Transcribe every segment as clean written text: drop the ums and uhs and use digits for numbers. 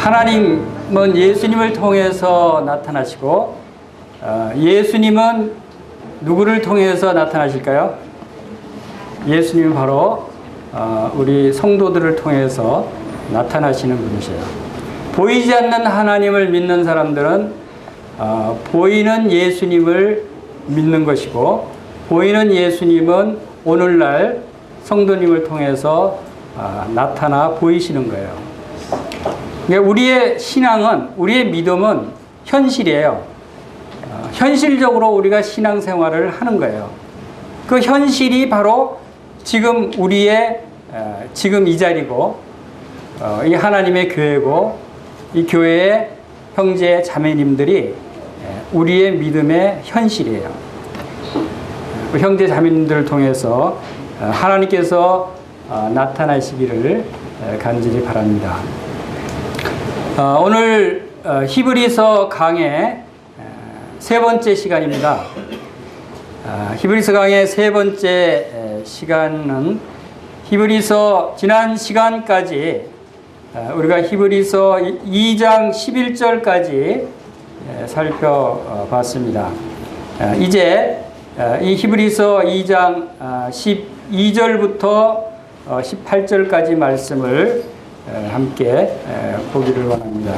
하나님은 예수님을 통해서 나타나시고 예수님은 누구를 통해서 나타나실까요? 예수님은 바로 우리 성도들을 통해서 나타나시는 분이세요. 보이지 않는 하나님을 믿는 사람들은 보이는 예수님을 믿는 것이고, 보이는 예수님은 오늘날 성도님을 통해서 나타나 보이시는 거예요. 그러니까 우리의 신앙은, 우리의 믿음은 현실이에요. 현실적으로 우리가 신앙생활을 하는 거예요. 그 현실이 바로 지금 우리의 지금 이 자리고, 이 하나님의 교회고, 이 교회의 형제 자매님들이 우리의 믿음의 현실이에요. 그 형제 자매님들을 통해서 하나님께서 나타나시기를 간절히 바랍니다. 오늘 히브리서 강의 세 번째 시간입니다. 히브리서 강의 세 번째 시간은 히브리서 지난 시간까지 우리가 히브리서 2장 11절까지 살펴봤습니다. 이제 이 히브리서 2장 12절부터 18절까지 말씀을 함께 보기를 원합니다.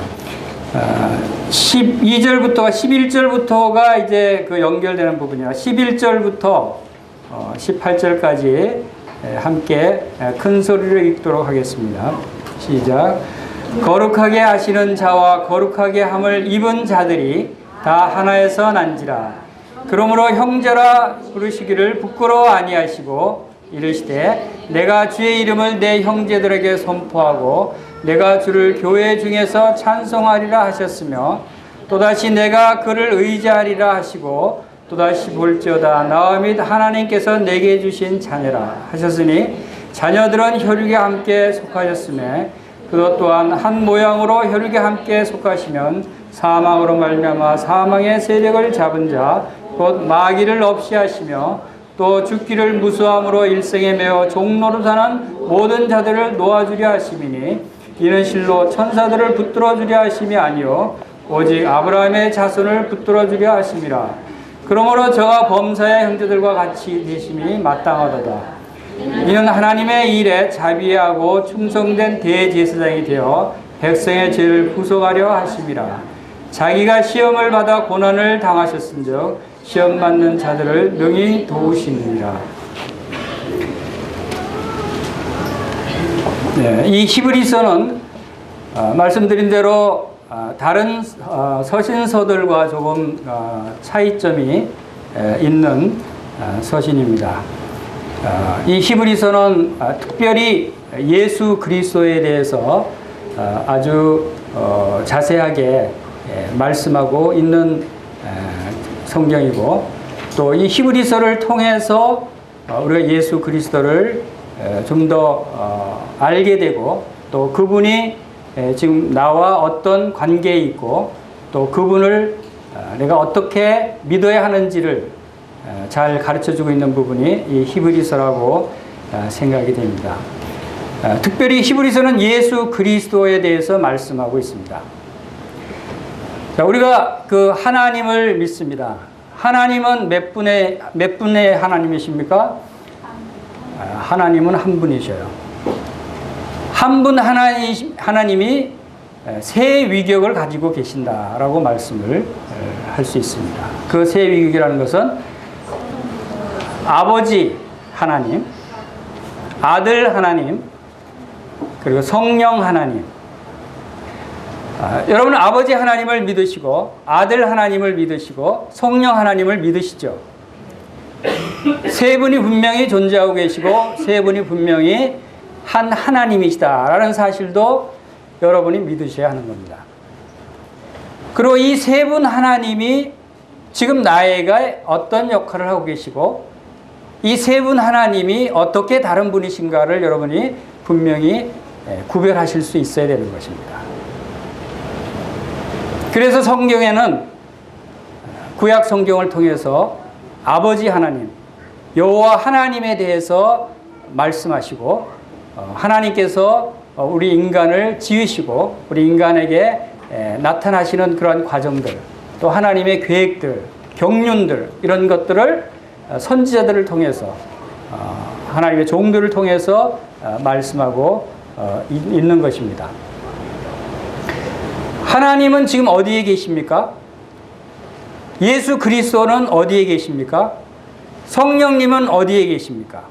12절부터가 11절부터가 이제 그 연결되는 부분이라 11절부터 18절까지 함께 큰 소리로 읽도록 하겠습니다. 시작. 거룩하게 하시는 자와 거룩하게 함을 입은 자들이 다 하나에서 난지라. 그러므로 형제라 부르시기를 부끄러워 아니하시고 이르시되 내가 주의 이름을 내 형제들에게 선포하고 내가 주를 교회 중에서 찬송하리라 하셨으며 또다시 내가 그를 의지하리라 하시고 또다시 볼지어다 나와 및 하나님께서 내게 주신 자녀라 하셨으니 자녀들은 혈육에 함께 속하셨으며 그것 또한 한 모양으로 혈육에 함께 속하시면 사망으로 말미암아 사망의 세력을 잡은 자 곧 마귀를 없이 하시며 또 죽기를 무수함으로 일생에 매어 종로로 사는 모든 자들을 놓아주려 하심이니 이는 실로 천사들을 붙들어 주려 하심이 아니요 오직 아브라함의 자손을 붙들어 주려 하심이라. 그러므로 저가 범사의 형제들과 같이 되심이 마땅하도다. 이는 하나님의 일에 자비하고 충성된 대제사장이 되어 백성의 죄를 구속하려 하심이라. 자기가 시험을 받아 고난을 당하셨은즉 시험 받는 자들을 능히 도우시느니라. 네, 이 히브리서는 말씀드린 대로 다른 서신서들과 조금 차이점이 있는 서신입니다. 이 히브리서는 특별히 예수 그리스도에 대해서 아주 자세하게 말씀하고 있는 성경이고, 또 이 히브리서를 통해서 우리가 예수 그리스도를 좀 더 알게 되고, 또 그분이 지금 나와 어떤 관계에 있고, 또 그분을 내가 어떻게 믿어야 하는지를 잘 가르쳐주고 있는 부분이 이 히브리서라고 생각이 됩니다. 특별히 히브리서는 예수 그리스도에 대해서 말씀하고 있습니다. 자, 우리가 그 하나님을 믿습니다. 하나님은 몇 분의 하나님이십니까? 하나님은 한 분이셔요. 한 분 하나님이 세 위격을 가지고 계신다라고 말씀을 할 수 있습니다. 그 세 위격이라는 것은 아버지 하나님, 아들 하나님, 그리고 성령 하나님. 여러분은 아버지 하나님을 믿으시고 아들 하나님을 믿으시고 성령 하나님을 믿으시죠. 세 분이 분명히 존재하고 계시고 세 분이 분명히 한 하나님이시다라는 사실도 여러분이 믿으셔야 하는 겁니다. 그리고 이 세 분 하나님이 지금 나에게 어떤 역할을 하고 계시고 이 세 분 하나님이 어떻게 다른 분이신가를 여러분이 분명히 구별하실 수 있어야 되는 것입니다. 그래서 성경에는 구약 성경을 통해서 아버지 하나님, 여호와 하나님에 대해서 말씀하시고 하나님께서 우리 인간을 지으시고 우리 인간에게 나타나시는 그러한 과정들, 또 하나님의 계획들, 경륜들, 이런 것들을 선지자들을 통해서 하나님의 종들을 통해서 말씀하고 있는 것입니다. 하나님은 지금 어디에 계십니까? 예수 그리스도는 어디에 계십니까? 성령님은 어디에 계십니까?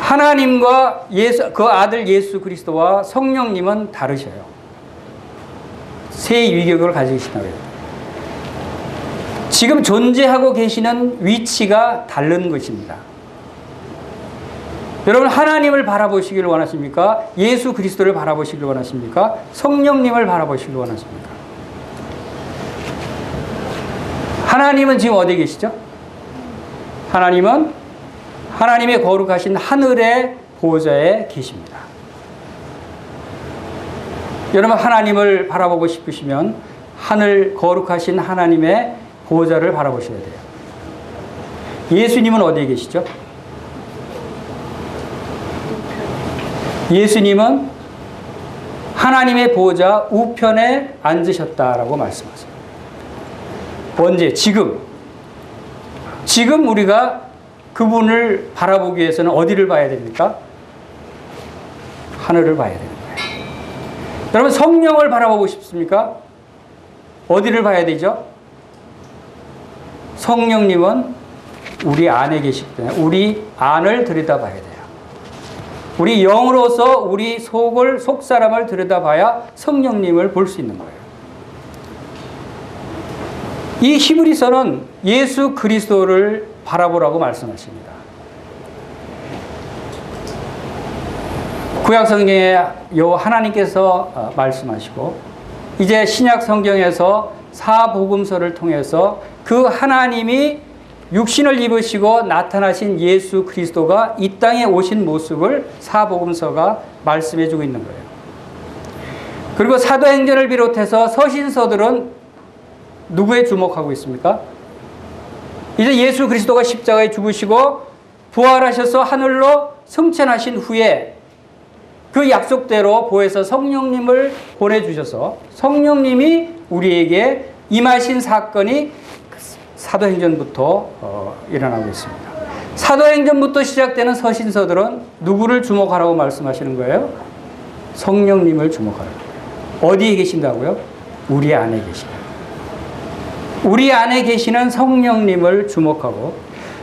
하나님과 그 아들 예수 그리스도와 성령님은 다르셔요. 세 위격을 가지고 계시다고 해요. 지금 존재하고 계시는 위치가 다른 것입니다. 여러분, 하나님을 바라보시기를 원하십니까? 예수 그리스도를 바라보시기를 원하십니까? 성령님을 바라보시기를 원하십니까? 하나님은 지금 어디에 계시죠? 하나님은 하나님의 거룩하신 하늘의 보좌에 계십니다. 여러분, 하나님을 바라보고 싶으시면 하늘 거룩하신 하나님의 보좌를 바라보셔야 돼요. 예수님은 어디에 계시죠? 예수님은 하나님의 보좌 우편에 앉으셨다라고 말씀하세요. 언제? 지금 우리가 그분을 바라보기 위해서는 어디를 봐야 됩니까? 하늘을 봐야 됩니다. 여러분, 성령을 바라보고 싶습니까? 어디를 봐야 되죠? 성령님은 우리 안에 계시기 때문에 우리 안을 들여다봐야 돼요. 우리 영으로서 우리 속 사람을 들여다봐야 성령님을 볼 수 있는 거예요. 이 히브리서는 예수 그리스도를 바라보라고 말씀하십니다. 구약 성경에 하나님께서 말씀하시고, 이제 신약 성경에서 사복음서를 통해서 그 하나님이 육신을 입으시고 나타나신 예수 그리스도가 이 땅에 오신 모습을 사복음서가 말씀해 주고 있는 거예요. 그리고 사도행전을 비롯해서 서신서들은 누구에 주목하고 있습니까? 이제 예수 그리스도가 십자가에 죽으시고 부활하셔서 하늘로 승천하신 후에 그 약속대로 보혜사 성령님을 보내주셔서 성령님이 우리에게 임하신 사건이 사도행전부터 일어나고 있습니다. 사도행전부터 시작되는 서신서들은 누구를 주목하라고 말씀하시는 거예요? 성령님을 주목하라고. 어디에 계신다고요? 우리 안에 계시다. 우리 안에 계시는 성령님을 주목하고,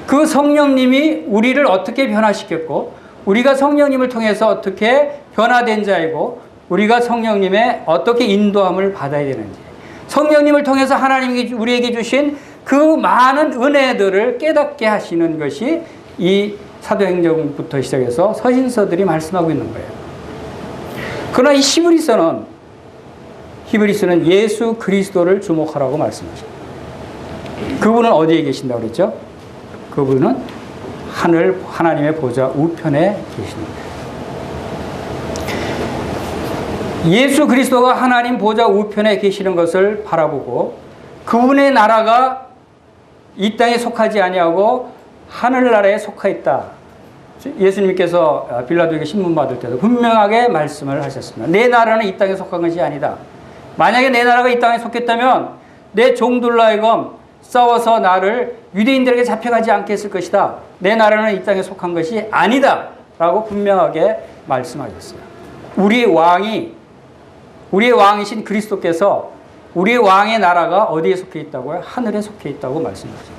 그 성령님이 우리를 어떻게 변화시켰고, 우리가 성령님을 통해서 어떻게 변화된 자이고, 우리가 성령님의 어떻게 인도함을 받아야 되는지, 성령님을 통해서 하나님이 우리에게 주신 그 많은 은혜들을 깨닫게 하시는 것이 이 사도행전부터 시작해서 서신서들이 말씀하고 있는 거예요. 그러나 이 히브리서는 예수 그리스도를 주목하라고 말씀하십니다. 그분은 어디에 계신다고 그랬죠? 그분은 하나님의 보좌 우편에 계십니다. 예수 그리스도가 하나님 보좌 우편에 계시는 것을 바라보고, 그분의 나라가 이 땅에 속하지 아니하고 하늘나라에 속하 있다. 예수님께서 빌라도에게 신문 받을 때도 분명하게 말씀을 하셨습니다. 내 나라는 이 땅에 속한 것이 아니다. 만약에 내 나라가 이 땅에 속했다면 내 종들로 하여금 싸워서 나를 유대인들에게 잡혀가지 않게 했을 것이다. 내 나라는 이 땅에 속한 것이 아니다. 라고 분명하게 말씀하셨어요. 우리의 왕이신 그리스도께서 우리의 왕의 나라가 어디에 속해 있다고요? 하늘에 속해 있다고 말씀하십니다.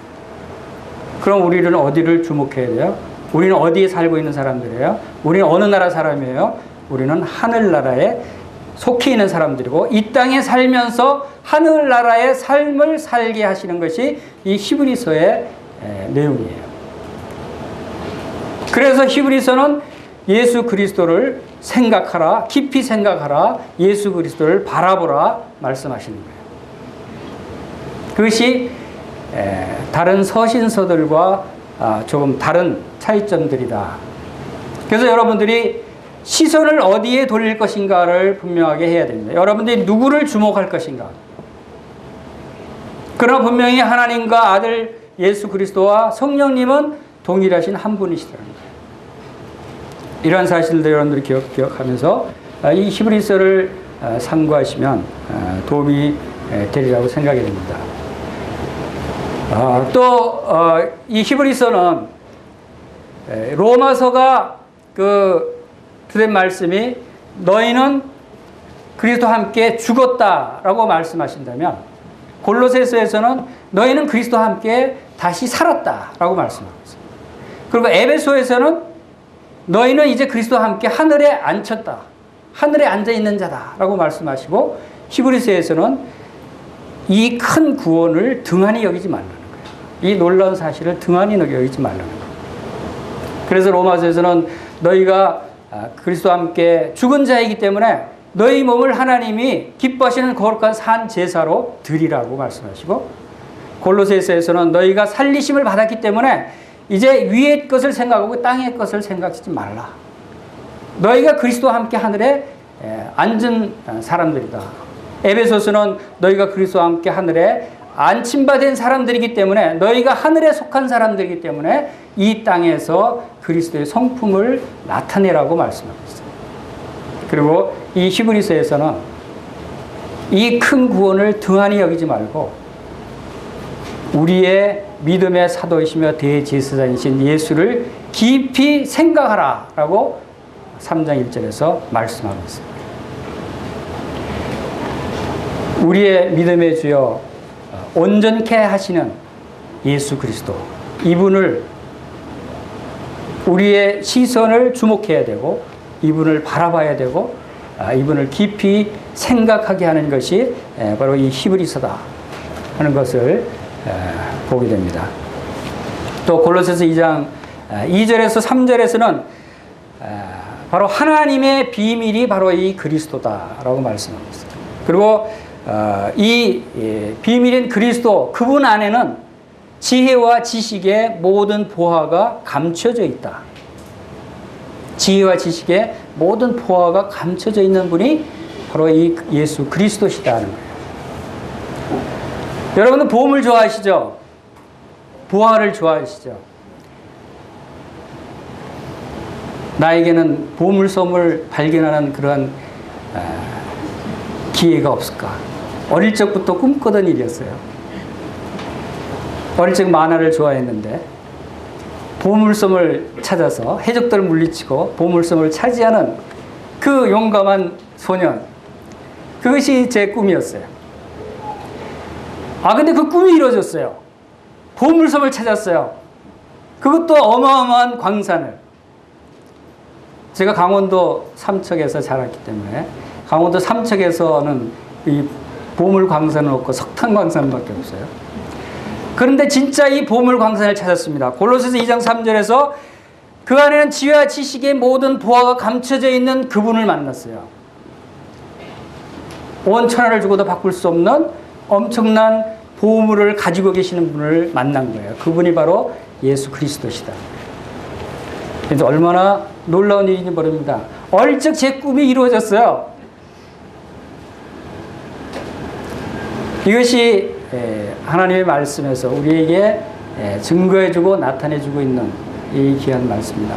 그럼 우리는 어디를 주목해야 돼요? 우리는 어디에 살고 있는 사람들이에요? 우리는 어느 나라 사람이에요? 우리는 하늘나라에 속해 있는 사람들이고, 이 땅에 살면서 하늘나라의 삶을 살게 하시는 것이 이 히브리서의 내용이에요. 그래서 히브리서는 예수 그리스도를 생각하라, 깊이 생각하라, 예수 그리스도를 바라보라 말씀하시는 거예요. 그것이 다른 서신서들과 조금 다른 차이점들이다. 그래서 여러분들이 시선을 어디에 돌릴 것인가를 분명하게 해야 됩니다. 여러분들이 누구를 주목할 것인가. 그러나 분명히 하나님과 아들 예수 그리스도와 성령님은 동일하신 한 분이시라는 거예요. 이러한 사실들 여러분들이 기억하면서 이 히브리서를 상고하시면 도움이 되리라고 생각이 됩니다. 또 이 히브리서는 로마서가 주된 말씀이 너희는 그리스도와 함께 죽었다라고 말씀하신다면 골로새서에서는 너희는 그리스도와 함께 다시 살았다라고 말씀하고 있습니다. 그리고 에베소에서는 너희는 이제 그리스도와 함께 하늘에 앉혔다. 하늘에 앉아 있는 자다라고 말씀하시고 히브리서에서는 이 큰 구원을 등한히 여기지 말라는 거예요. 이 놀라운 사실을 등한히 여기지 말라는 거예요. 그래서 로마서에서는 너희가 그리스도와 함께 죽은 자이기 때문에 너희 몸을 하나님이 기뻐하시는 거룩한 산 제사로 드리라고 말씀하시고 골로새서에서는 너희가 살리심을 받았기 때문에 이제 위의 것을 생각하고 땅의 것을 생각하지 말라. 너희가 그리스도와 함께 하늘에 앉은 사람들이다. 에베소서는 너희가 그리스도와 함께 하늘에 안침받은 사람들이기 때문에 너희가 하늘에 속한 사람들이기 때문에 이 땅에서 그리스도의 성품을 나타내라고 말씀하고 있어요. 그리고 이 히브리서에서는 이 큰 구원을 등한히 여기지 말고 우리의 믿음의 사도이시며 대제사장이신 예수를 깊이 생각하라 라고 3장 1절에서 말씀하고 있습니다. 우리의 믿음의 주여 온전케 하시는 예수 그리스도, 이분을 우리의 시선을 주목해야 되고 이분을 바라봐야 되고 이분을 깊이 생각하게 하는 것이 바로 이 히브리서다 하는 것을 보게 됩니다. 또 골로새서 2장 2절에서 3절에서는 바로 하나님의 비밀이 바로 이 그리스도다라고 말씀하고 있습니다. 그리고 이 비밀인 그리스도, 그분 안에는 지혜와 지식의 모든 보화가 감춰져 있다. 지혜와 지식의 모든 보화가 감춰져 있는 분이 바로 이 예수 그리스도시다는 거예요. 여러분은 보험을 좋아하시죠? 보화를 좋아하시죠? 나에게는 보물섬을 발견하는 그런 기회가 없을까? 어릴 적부터 꿈꾸던 일이었어요. 어릴 적 만화를 좋아했는데 보물섬을 찾아서 해적들을 물리치고 보물섬을 차지하는 그 용감한 소년, 그것이 제 꿈이었어요. 근데 그 꿈이 이루어졌어요. 보물섬을 찾았어요. 그것도 어마어마한 광산을. 제가 강원도 삼척에서 자랐기 때문에 강원도 삼척에서는 이 보물 광산은 없고 석탄 광산밖에 없어요. 그런데 진짜 이 보물 광산을 찾았습니다. 골로새서 2장 3절에서 그 안에는 지혜와 지식의 모든 보화가 감춰져 있는 그분을 만났어요. 온 천하를 주고도 바꿀 수 없는 엄청난 보물을 가지고 계시는 분을 만난 거예요. 그분이 바로 예수 그리스도시다. 그래서 얼마나 놀라운 일인지 모릅니다. 어릴 적 제 꿈이 이루어졌어요. 이것이 하나님의 말씀에서 우리에게 증거해주고 나타내주고 있는 이 귀한 말씀입니다.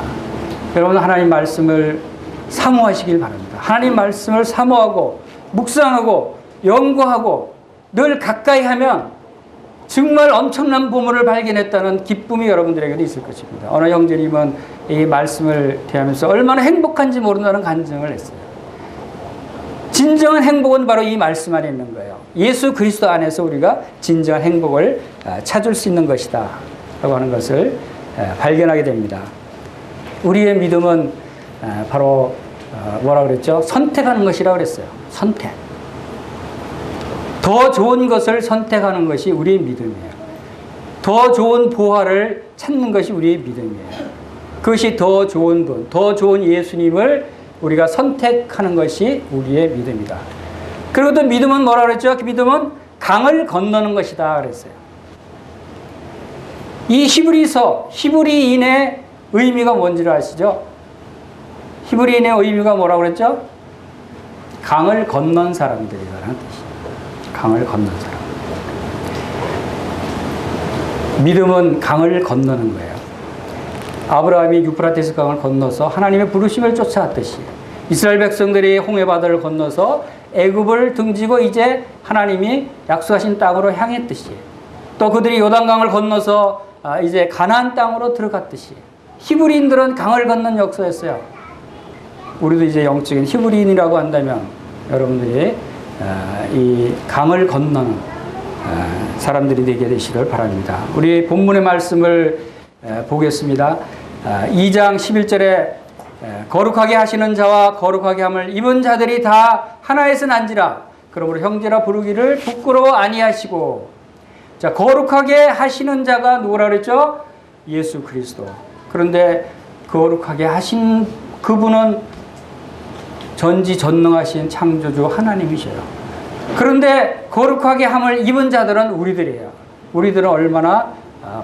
여러분, 하나님 말씀을 사모하시길 바랍니다. 하나님 말씀을 사모하고 묵상하고 연구하고 늘 가까이 하면 정말 엄청난 보물을 발견했다는 기쁨이 여러분들에게도 있을 것입니다. 어느 형제님은 이 말씀을 대하면서 얼마나 행복한지 모른다는 간증을 했어요. 진정한 행복은 바로 이 말씀 안에 있는 거예요. 예수 그리스도 안에서 우리가 진정한 행복을 찾을 수 있는 것이다 라고 하는 것을 발견하게 됩니다. 우리의 믿음은 바로 뭐라 그랬죠? 선택하는 것이라고 그랬어요. 선택. 더 좋은 것을 선택하는 것이 우리의 믿음이에요. 더 좋은 보화를 찾는 것이 우리의 믿음이에요. 그것이 더 좋은 분, 더 좋은 예수님을 우리가 선택하는 것이 우리의 믿음이다. 그리고 또 믿음은 뭐라 그랬죠? 그 믿음은 강을 건너는 것이다 그랬어요. 이 히브리서, 히브리인의 의미가 뭔지를 아시죠? 히브리인의 의미가 뭐라고 그랬죠? 강을 건넌 사람들이라는 뜻이에요. 강을 건넌 사람. 믿음은 강을 건너는 거예요. 아브라함이 유프라테스 강을 건너서 하나님의 부르심을 쫓아왔듯이 이스라엘 백성들이 홍해바다를 건너서 애굽을 등지고 이제 하나님이 약속하신 땅으로 향했듯이 또 그들이 요단강을 건너서 이제 가나안 땅으로 들어갔듯이 히브리인들은 강을 건넌 역사였어요. 우리도 이제 영적인 히브리인이라고 한다면 여러분들이 이 강을 건너는 사람들이 되게 되시길 바랍니다. 우리 본문의 말씀을 보겠습니다. 2장 11절에 거룩하게 하시는 자와 거룩하게 함을 입은 자들이 다 하나에서 난지라. 그러므로 형제라 부르기를 부끄러워 아니하시고. 자, 거룩하게 하시는 자가 누구라 그랬죠? 예수 그리스도. 그런데 거룩하게 하신 그분은 전지전능하신 창조주 하나님이셔요. 그런데 거룩하게 함을 입은 자들은 우리들이에요. 우리들은 얼마나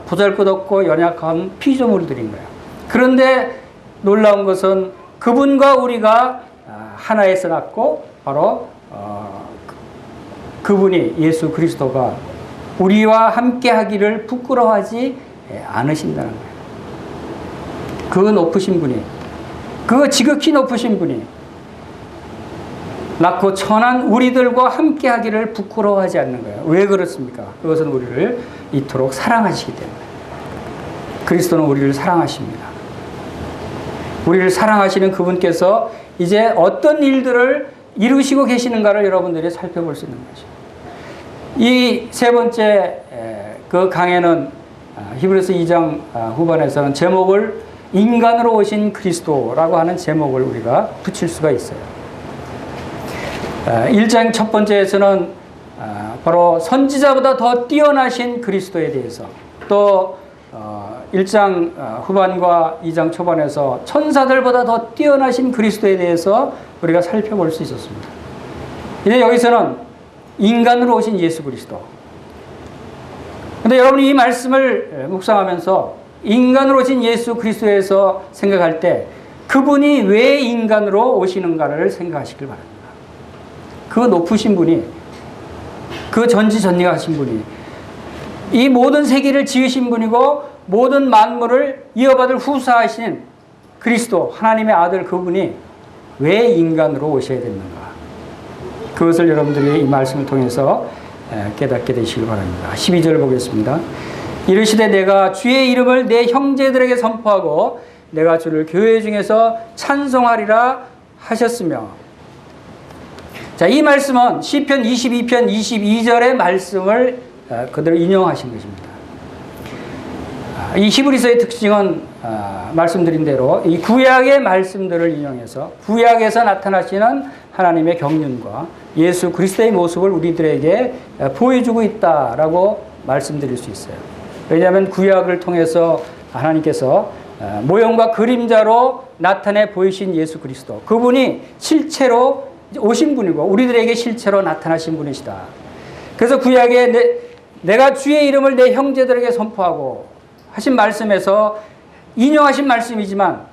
보잘것없고 연약한 피조물들인 거예요. 그런데 놀라운 것은 그분과 우리가 하나에서 났고 바로 그분이 예수 그리스도가 우리와 함께 하기를 부끄러워하지 않으신다는 거예요. 그 높으신 분이, 그 지극히 높으신 분이 낮고 천한 우리들과 함께 하기를 부끄러워하지 않는 거예요. 왜 그렇습니까? 그것은 우리를 이토록 사랑하시기 때문에. 그리스도는 우리를 사랑하십니다. 우리를 사랑하시는 그분께서 이제 어떤 일들을 이루시고 계시는가를 여러분들이 살펴볼 수 있는 거죠. 이 세 번째 그 강에는 히브리서 2장 후반에서는 제목을 인간으로 오신 그리스도라고 하는 제목을 우리가 붙일 수가 있어요. 1장 첫 번째에서는 바로 선지자보다 더 뛰어나신 그리스도에 대해서, 또 1장 후반과 2장 초반에서 천사들보다 더 뛰어나신 그리스도에 대해서 우리가 살펴볼 수 있었습니다. 이제 여기서는 인간으로 오신 예수 그리스도. 그런데 여러분이 이 말씀을 묵상하면서 인간으로 오신 예수 그리스도에서 생각할 때 그분이 왜 인간으로 오시는가를 생각하시길 바랍니다. 그 높으신 분이, 그 전지전능하신 분이, 이 모든 세계를 지으신 분이고 모든 만물을 이어받을 후사하신 그리스도, 하나님의 아들 그분이 왜 인간으로 오셔야 됐는가. 그것을 여러분들이 이 말씀을 통해서 깨닫게 되시길 바랍니다. 12절 보겠습니다. 이르시되 내가 주의 이름을 내 형제들에게 선포하고 내가 주를 교회 중에서 찬송하리라 하셨으며. 자, 이 말씀은 시편 22편 22절의 말씀을 그대로 인용하신 것입니다. 이 히브리서의 특징은 말씀드린 대로 이 구약의 말씀들을 인용해서 구약에서 나타나시는 하나님의 경륜과 예수 그리스도의 모습을 우리들에게 보여주고 있다라고 말씀드릴 수 있어요. 왜냐하면 구약을 통해서 하나님께서 모형과 그림자로 나타내 보이신 예수 그리스도, 그분이 실체로 오신 분이고 우리들에게 실체로 나타나신 분이시다. 그래서 구약에 내가 주의 이름을 내 형제들에게 선포하고 하신 말씀에서 인용하신 말씀이지만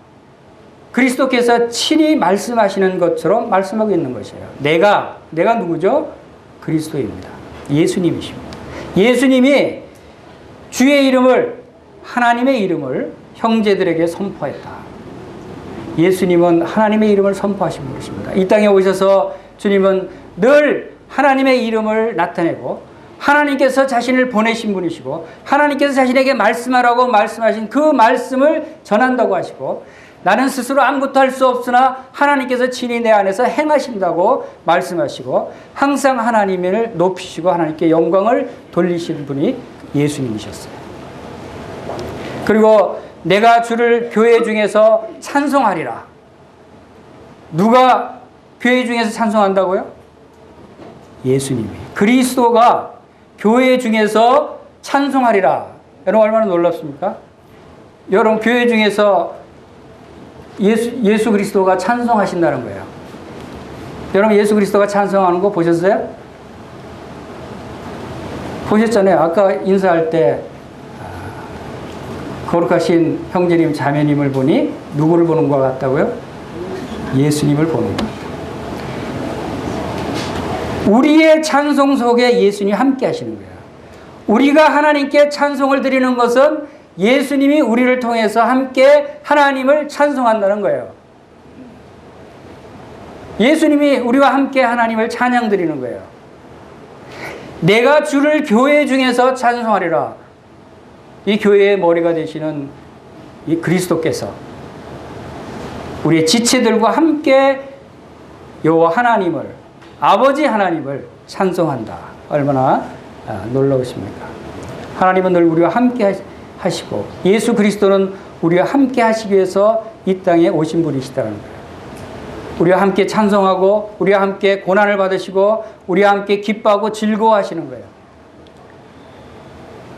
그리스도께서 친히 말씀하시는 것처럼 말씀하고 있는 것이에요. 내가 누구죠? 그리스도입니다. 예수님이십니다. 예수님이 주의 이름을, 하나님의 이름을 형제들에게 선포했다. 예수님은 하나님의 이름을 선포하신 분이십니다. 이 땅에 오셔서 주님은 늘 하나님의 이름을 나타내고 하나님께서 자신을 보내신 분이시고 하나님께서 자신에게 말씀하라고 말씀하신 그 말씀을 전한다고 하시고 나는 스스로 아무것도 할 수 없으나 하나님께서 친히 내 안에서 행하신다고 말씀하시고 항상 하나님을 높이시고 하나님께 영광을 돌리시는 분이 예수님이셨어요. 그리고 내가 주를 교회 중에서 찬송하리라. 누가 교회 중에서 찬송한다고요? 예수님이. 그리스도가 교회 중에서 찬송하리라. 여러분 얼마나 놀랍습니까? 여러분 교회 중에서 예수 그리스도가 찬송하신다는 거예요. 여러분 예수 그리스도가 찬송하는 거 보셨어요? 보셨잖아요. 아까 인사할 때 거룩하신 형제님 자매님을 보니 누구를 보는 것 같다고요? 예수님을 보는 것 같아요. 우리의 찬송 속에 예수님이 함께 하시는 거예요. 우리가 하나님께 찬송을 드리는 것은 예수님이 우리를 통해서 함께 하나님을 찬송한다는 거예요. 예수님이 우리와 함께 하나님을 찬양 드리는 거예요. 내가 주를 교회 중에서 찬송하리라. 이 교회의 머리가 되시는 이 그리스도께서 우리의 지체들과 함께 여호와 하나님을, 아버지 하나님을 찬송한다. 얼마나 놀라우십니까? 하나님은 늘 우리와 함께 하시고 예수 그리스도는 우리와 함께 하시기 위해서 이 땅에 오신 분이시다는 거예요. 우리와 함께 찬송하고 우리와 함께 고난을 받으시고 우리와 함께 기뻐하고 즐거워하시는 거예요.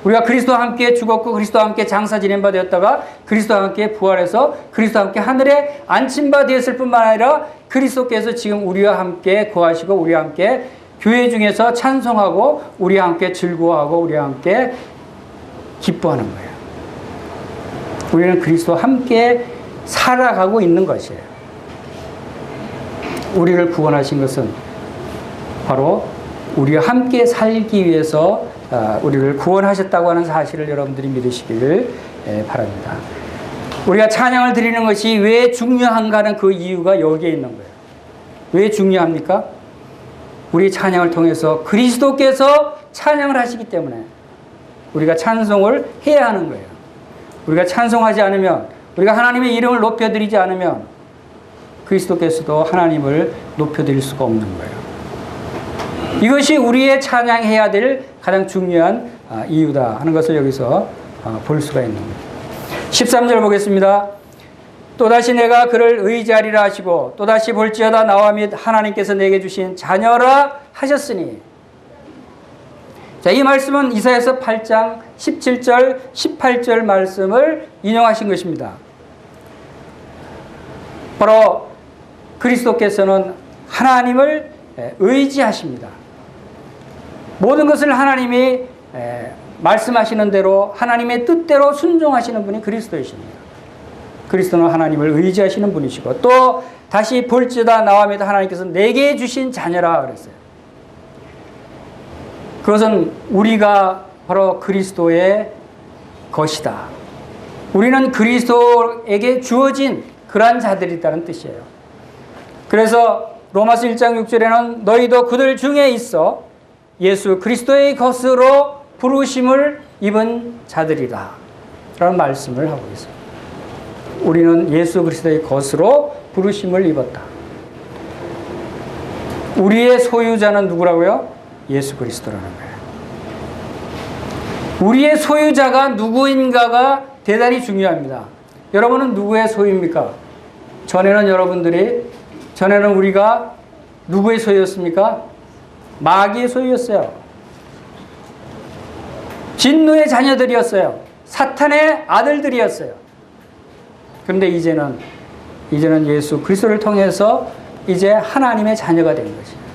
우리가 그리스도와 함께 죽었고 그리스도와 함께 장사 지낸 바 되었다가 그리스도와 함께 부활해서 그리스도와 함께 하늘에 앉힌 바 되었을 뿐만 아니라 그리스도께서 지금 우리와 함께 거하시고 우리와 함께 교회 중에서 찬송하고 우리와 함께 즐거워하고 우리와 함께 기뻐하는 거예요. 우리는 그리스도와 함께 살아가고 있는 것이에요. 우리를 구원하신 것은 바로 우리와 함께 살기 위해서 우리를 구원하셨다고 하는 사실을 여러분들이 믿으시기를 바랍니다. 우리가 찬양을 드리는 것이 왜 중요한가 하는 그 이유가 여기에 있는 거예요. 왜 중요합니까? 우리 찬양을 통해서 그리스도께서 찬양을 하시기 때문에 우리가 찬송을 해야 하는 거예요. 우리가 찬송하지 않으면, 우리가 하나님의 이름을 높여드리지 않으면 그리스도께서도 하나님을 높여드릴 수가 없는 거예요. 이것이 우리의 찬양해야 될 가장 중요한 이유다 하는 것을 여기서 볼 수가 있는 거예요. 13절 보겠습니다. 또다시 내가 그를 의지하리라 하시고 또다시 볼지어다 나와 및 하나님께서 내게 주신 자녀라 하셨으니. 자, 이 말씀은 이사야서 8장 17절 18절 말씀을 인용하신 것입니다. 바로 그리스도께서는 하나님을 의지하십니다. 모든 것을 하나님이 말씀하시는 대로 하나님의 뜻대로 순종하시는 분이 그리스도이십니다. 그리스도는 하나님을 의지하시는 분이시고 또 다시 볼지어다 나와 및 하나님께서 내게 주신 자녀라 그랬어요. 그것은 우리가 바로 그리스도의 것이다. 우리는 그리스도에게 주어진 그러한 자들이라는 뜻이에요. 그래서 로마서 1장 6절에는 너희도 그들 중에 있어 예수 그리스도의 것으로 부르심을 입은 자들이다 라는 말씀을 하고 있습니다. 우리는 예수 그리스도의 것으로 부르심을 입었다. 우리의 소유자는 누구라고요? 예수 그리스도라는 거예요. 우리의 소유자가 누구인가가 대단히 중요합니다. 여러분은 누구의 소유입니까? 전에는 우리가 누구의 소유였습니까? 마귀의 소유였어요. 진노의 자녀들이었어요. 사탄의 아들들이었어요. 그런데 이제는 예수 그리스도를 통해서 이제 하나님의 자녀가 된 것이에요.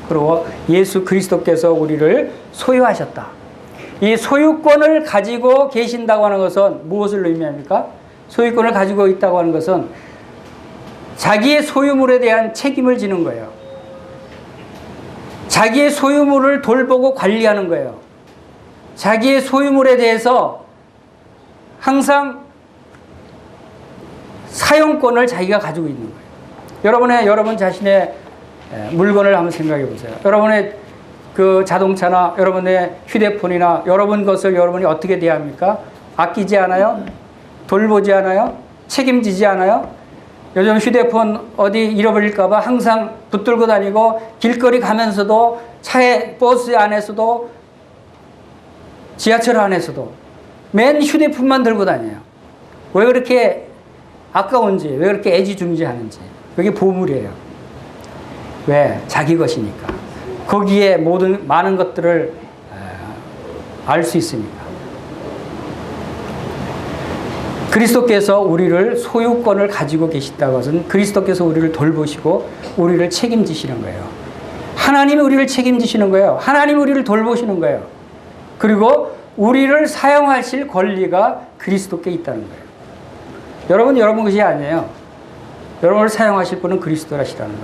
그리고 예수 그리스도께서 우리를 소유하셨다. 이 소유권을 가지고 계신다고 하는 것은 무엇을 의미합니까? 소유권을 가지고 있다고 하는 것은 자기의 소유물에 대한 책임을 지는 거예요. 자기의 소유물을 돌보고 관리하는 거예요. 자기의 소유물에 대해서 항상 사용권을 자기가 가지고 있는 거예요. 여러분 자신의 물건을 한번 생각해 보세요. 여러분의 그 자동차나 여러분의 휴대폰이나 여러분 것을 여러분이 어떻게 대합니까? 아끼지 않아요? 돌보지 않아요? 책임지지 않아요? 요즘 휴대폰 어디 잃어버릴까봐 항상 붙들고 다니고 길거리 가면서도 차에 버스 안에서도 지하철 안에서도 맨 휴대폰만 들고 다녀요. 왜 그렇게 아까운지, 왜 그렇게 애지중지하는지. 그게 보물이에요. 왜? 자기 것이니까. 거기에 많은 것들을 알 수 있으니까. 그리스도께서 우리를 소유권을 가지고 계시다는 것은 그리스도께서 우리를 돌보시고 우리를 책임지시는 거예요. 하나님이 우리를 책임지시는 거예요. 하나님이 우리를 돌보시는 거예요. 그리고 우리를 사용하실 권리가 그리스도께 있다는 거예요. 여러분 것이 아니에요. 여러분을 사용하실 분은 그리스도라시라는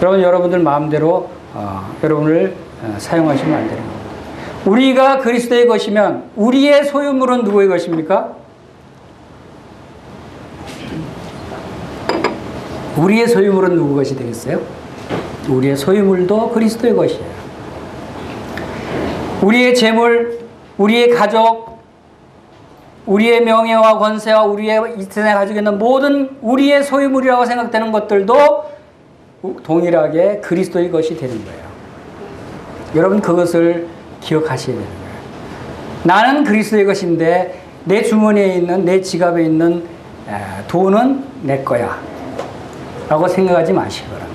거예요. 여러분들 마음대로 여러분을 사용하시면 안 되는 겁니다. 우리가 그리스도의 것이면 우리의 소유물은 누구의 것입니까? 우리의 소유물은 누구 것이 되겠어요? 우리의 소유물도 그리스도의 것이에요. 우리의 재물, 우리의 가족, 우리의 명예와 권세와 우리의 이 세상에 가지고 있는 모든 우리의 소유물이라고 생각되는 것들도 동일하게 그리스도의 것이 되는 거예요. 여러분 그것을 기억하셔야 되는 거예요. 나는 그리스도의 것인데 내 주머니에 있는 내 지갑에 있는 돈은 내 거야 라고 생각하지 마시기 바랍니다.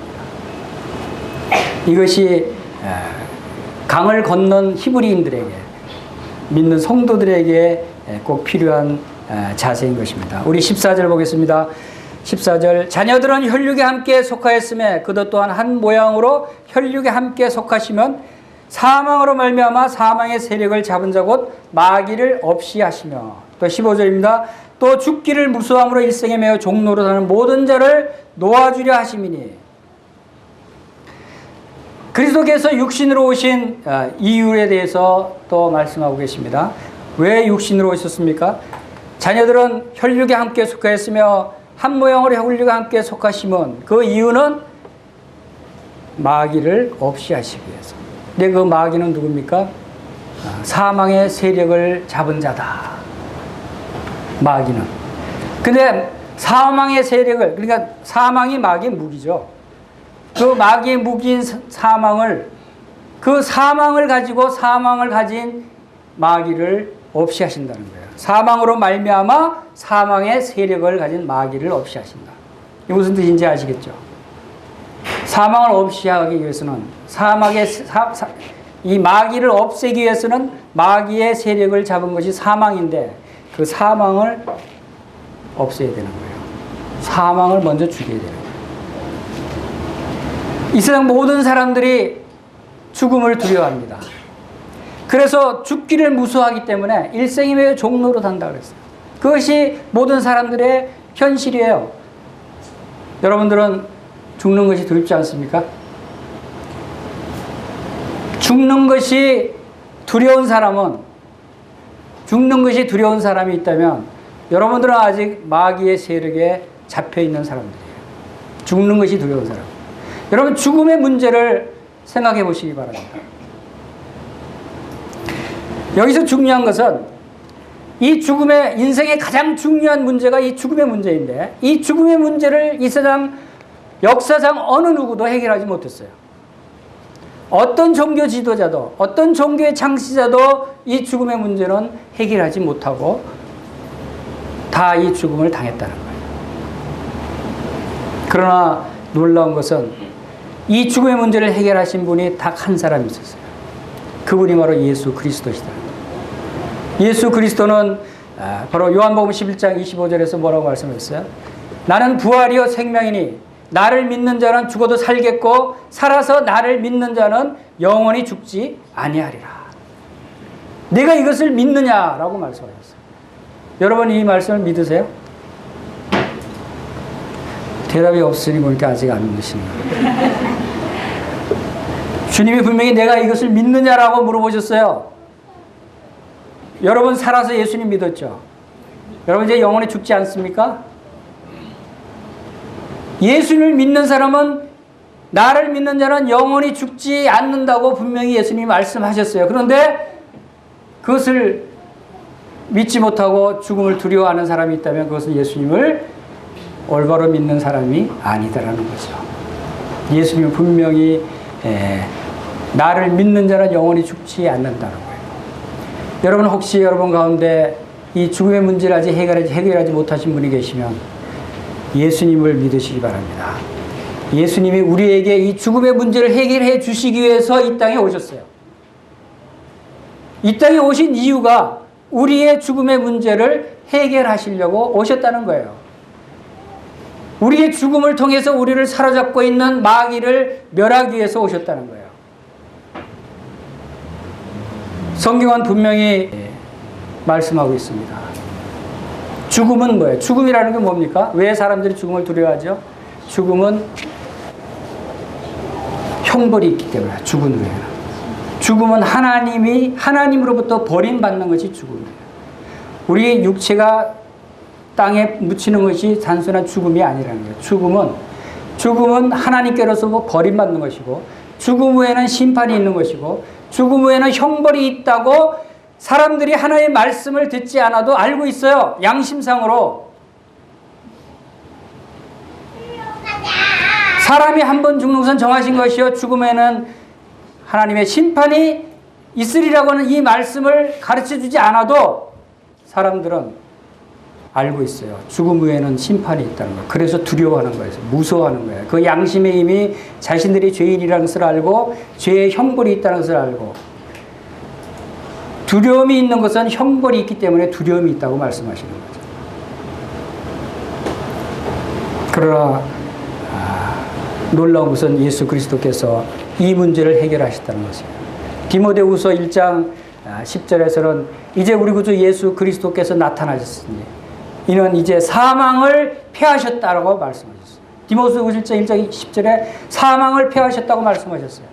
이것이 강을 건넌 히브리인들에게 믿는 성도들에게 꼭 필요한 자세인 것입니다. 우리 14절 보겠습니다. 14절 자녀들은 혈육에 함께 속하였음에 그도 또한 한 모양으로 혈육에 함께 속하시면 사망으로 말미암아 사망의 세력을 잡은 자 곧 마귀를 없이 하시며 또 15절입니다. 또 죽기를 무수함으로 일생에 매어 종로로 사는 모든 자를 놓아주려 하심이니 그리스도께서 육신으로 오신 이유에 대해서 또 말씀하고 계십니다. 왜 육신으로 오셨습니까? 자녀들은 혈육에 함께 속하였으며 한 모양으로 혈육에 함께 속하심은 그 이유는 마귀를 없이 하시기 위해서. 근데 그 마귀는 누굽니까? 사망의 세력을 잡은 자다. 마귀는. 근데 사망의 세력을, 그러니까 사망이 마귀의 무기죠. 그 마귀의 무기인 사망을, 그 사망을 가지고 사망을 가진 마귀를 없이 하신다는 거예요. 사망으로 말미암아 사망의 세력을 가진 마귀를 없이 하신다. 이게 무슨 뜻인지 아시겠죠? 사망을 없이 하기 위해서는 이 마귀를 없애기 위해서는 마귀의 세력을 잡은 것이 사망인데 그 사망을 없애야 되는 거예요. 사망을 먼저 죽여야 되는 거예요. 이 세상 모든 사람들이 죽음을 두려워합니다. 그래서 죽기를 무서워하기 때문에 일생이 매여 종로로 산다 그랬어요. 그것이 모든 사람들의 현실이에요. 여러분들은 죽는 것이 두렵지 않습니까? 죽는 것이 두려운 사람은, 죽는 것이 두려운 사람이 있다면 여러분들은 아직 마귀의 세력에 잡혀 있는 사람들이에요. 죽는 것이 두려운 사람. 여러분 죽음의 문제를 생각해 보시기 바랍니다. 여기서 중요한 것은 이 죽음의 인생의 가장 중요한 문제가 이 죽음의 문제인데 이 죽음의 문제를 이 세상 역사상 어느 누구도 해결하지 못했어요. 어떤 종교 지도자도 어떤 종교의 창시자도 이 죽음의 문제는 해결하지 못하고 다 이 죽음을 당했다는 거예요. 그러나 놀라운 것은 이 죽음의 문제를 해결하신 분이 딱 한 사람이 있었어요. 그분이 바로 예수 그리스도시다. 예수 그리스도는 바로 요한복음 11장 25절에서 뭐라고 말씀했어요? 나는 부활이요 생명이니 나를 믿는 자는 죽어도 살겠고 살아서 나를 믿는 자는 영원히 죽지 아니하리라. 내가 이것을 믿느냐라고 말씀하셨어요. 여러분 이 말씀을 믿으세요? 대답이 없으니 보니까 아직 안 믿으시는 거예요. 주님이 분명히 내가 이것을 믿느냐라고 물어보셨어요. 여러분 살아서 예수님 믿었죠? 여러분 이제 영원히 죽지 않습니까? 예수님을 믿는 사람은 나를 믿는 자는 영원히 죽지 않는다고 분명히 예수님이 말씀하셨어요. 그런데 그것을 믿지 못하고 죽음을 두려워하는 사람이 있다면 그것은 예수님을 올바로 믿는 사람이 아니다라는 거죠. 예수님은 분명히 나를 믿는 자는 영원히 죽지 않는다는 거예요. 여러분 혹시 여러분 가운데 이 죽음의 문제를 아직 해결하지 못하신 분이 계시면 예수님을 믿으시기 바랍니다. 예수님이 우리에게 이 죽음의 문제를 해결해 주시기 위해서 이 땅에 오셨어요. 이 땅에 오신 이유가 우리의 죽음의 문제를 해결하시려고 오셨다는 거예요. 우리의 죽음을 통해서 우리를 사로잡고 있는 마귀를 멸하기 위해서 오셨다는 거예요. 성경은 분명히 말씀하고 있습니다. 죽음은 뭐예요? 죽음이라는 게 뭡니까? 왜 사람들이 죽음을 두려워하죠? 죽음은 형벌이 있기 때문에 죽은 후에는. 죽음은 하나님으로부터 버림받는 것이 죽음이에요. 우리 육체가 땅에 묻히는 것이 단순한 죽음이 아니라는 거예요. 죽음은 하나님께로서 버림받는 것이고, 죽음 후에는 심판이 있는 것이고, 죽음 후에는 형벌이 있다고 사람들이 하나님의 말씀을 듣지 않아도 알고 있어요. 양심상으로. 사람이 한 번 죽는 것은 정하신 것이요, 죽음에는 하나님의 심판이 있으리라고 하는 이 말씀을 가르쳐주지 않아도 사람들은 알고 있어요. 죽음 후에는 심판이 있다는 거. 그래서 두려워하는 거예요. 무서워하는 거예요. 그 양심의 힘이 자신들이 죄인이라는 것을 알고 죄의 형벌이 있다는 것을 알고, 두려움이 있는 것은 형벌이 있기 때문에 두려움이 있다고 말씀하시는 거죠. 그러나 놀라운 것은 예수 그리스도께서 이 문제를 해결하셨다는 것이에요. 디모데후서 1장 10절에서는 이제 우리 구주 예수 그리스도께서 나타나셨으니 이는 이제 사망을 패하셨다라고 말씀하셨어요. 디모데후서 1장 10절에 사망을 패하셨다고 말씀하셨어요.